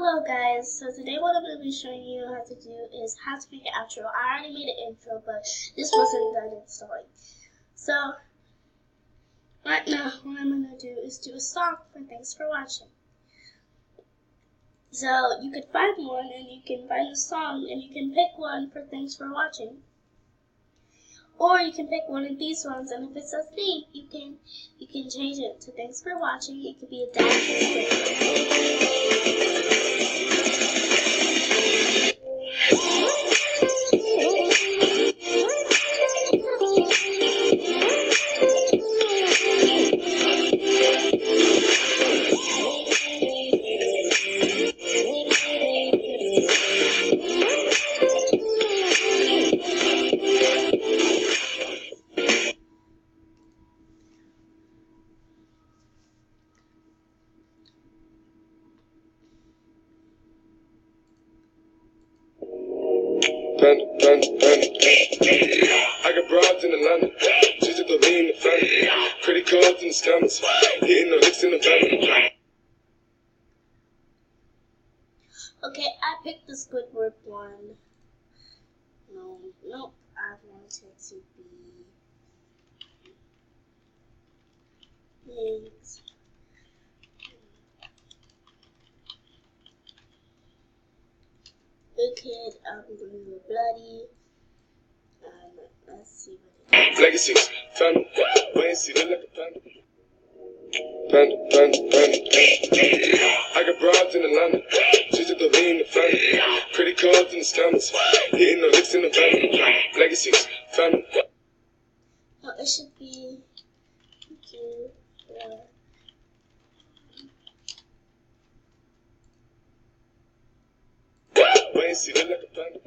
Hello guys, so today what I'm going to be showing you how to do is how to make an outro. I already made an intro, but this wasn't done installing. So, right now what I'm going to do is do a song for thanks for watching. So, you could find one and you can find the song and you can pick one for thanks for watching. Or you can pick one of these ones, and if it's a theme, you can change it to thanks for watching. It could be a I got broads in Atlanta, just at the lean, the family, credit cards and the scammers, hitting the licks in the van. Okay, I picked the Squidward one. Nope, I want it to be things. Wicked, Blue Bloody. Let's see what it is. Legacies, family, wait and see, look like a panda. I got broads in Atlanta, just at the lean, the family, credit cards and the scammers, hitting the licks in the van. Legacies, family. No, it should be cute. Wait and see, look like a panda.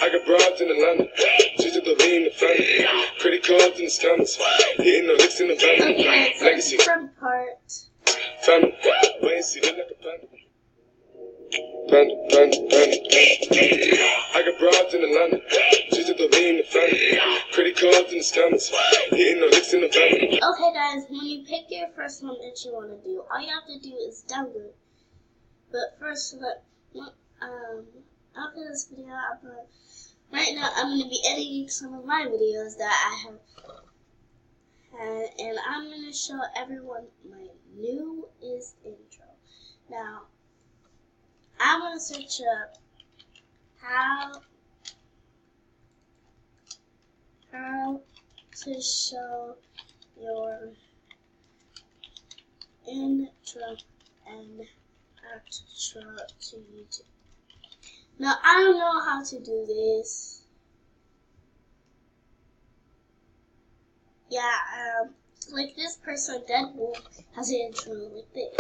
I got broads in Atlanta, just at the lean, the family, credit cards and the scammers, hitting the licks in the van. Okay, it's Legacy, a different part. family, wait and see, look like a panda. I got broads in Atlanta, just at the lean, the family, credit cards and the scammers, hitting the licks in the van. Okay guys, when you pick your first one that you want to do, all you have to do is download. But first, after this video, right now I'm going to be editing some of my videos that I have had, and I'm going to show everyone my newest intro. Now, I'm going to search up how to show your intro and outro to YouTube. Now, I don't know how to do this. Yeah, like this person, Deadpool, has an intro like this.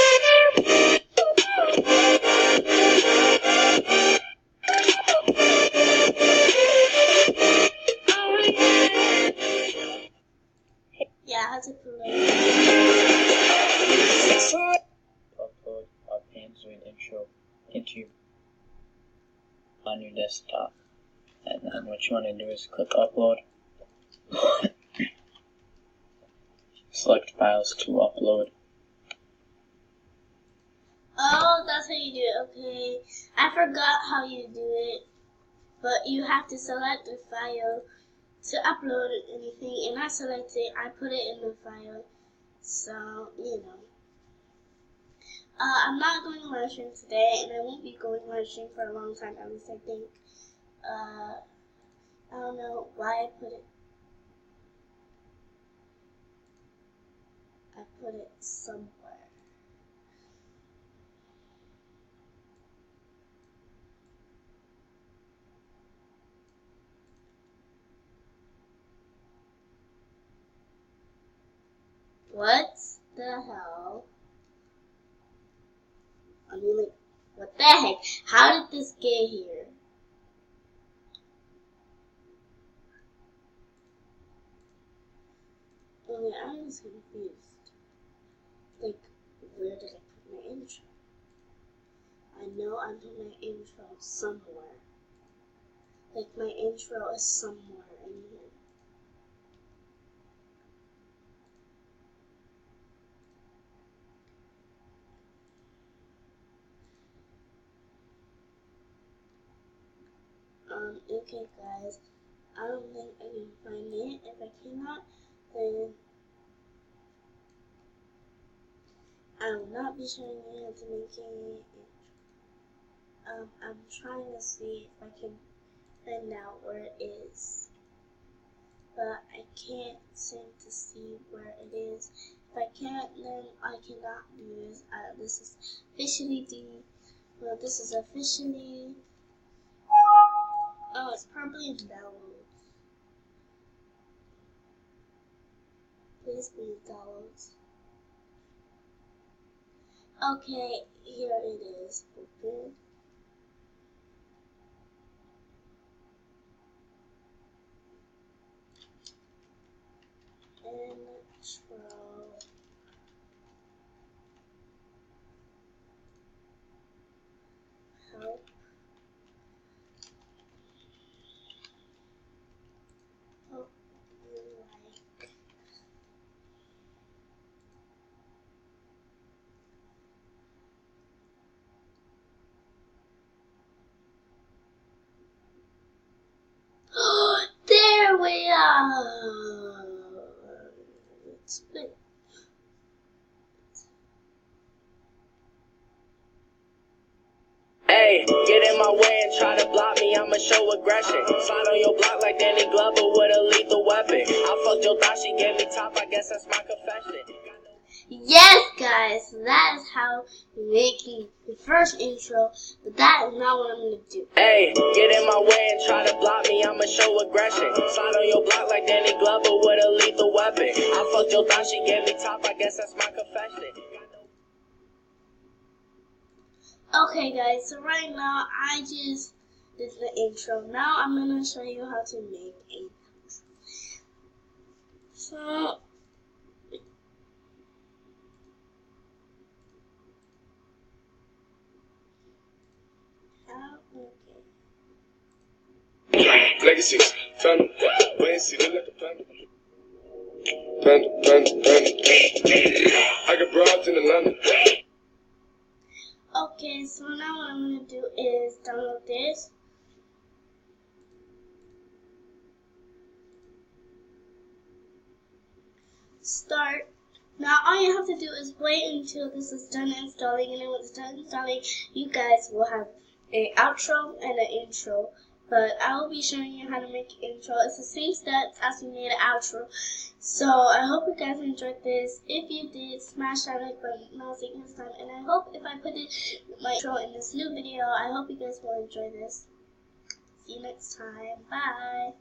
Yeah, I have to put Upload our Panzoid intro into on your desktop, and then what you want to do is click upload. Select files to upload. Oh, that's how you do it. Okay, I forgot how you do it, but you have to select the file to upload anything, and I select it. I put it in the file, so you know. I'm not going live stream today, and I won't be going live stream for a long time. At least I think. I don't know why I put it. I put it somewhere. What the hell? I mean, like, what the heck? How did this get here? Okay, I was confused. Like, where did I put my intro? I know I put my intro somewhere. Like, my intro is somewhere in here. Okay guys, I don't think I can find it. If I cannot, then I will not be showing you how to make it. I'm trying to see if I can find out where it is, but I can't seem to see where it is. If I can't, then I cannot do this. This is officially this is officially. Oh, it's probably in downloads. Please be downloads. Okay, here it is. Open. Intro. Help. Hope you like. There we are. It's been Hey, get in my way and try to block me, I'ma show aggression. Slide on your block like Danny Glover with a lethal weapon. I fucked your thought, she gave me top, I guess that's my confession. Yes, guys, that is how you make the first intro, but that is not what I'm going to do. Hey, get in my way and try to block me, I'ma show aggression. Slide on your block like Danny Glover with a lethal weapon. I fucked your thought, she gave me top, I guess that's my confession. Okay, guys, so right now I just did the intro. Now I'm going to show you how to make a outro. So, Legacies, family, wait and see, look like a panda. Panda, panda, panda. I got broads in Atlanta. Okay, so now what I'm going to do is download this. Start. Now all you have to do is wait until this is done installing, and then when it's done installing, you guys will have an outro and an intro. But I will be showing you how to make an intro. It's the same steps as we made an outro. So I hope you guys enjoyed this. If you did, smash that like button, and I'll see you next time. And I hope if I put my intro in this new video, I hope you guys will enjoy this. See you next time. Bye.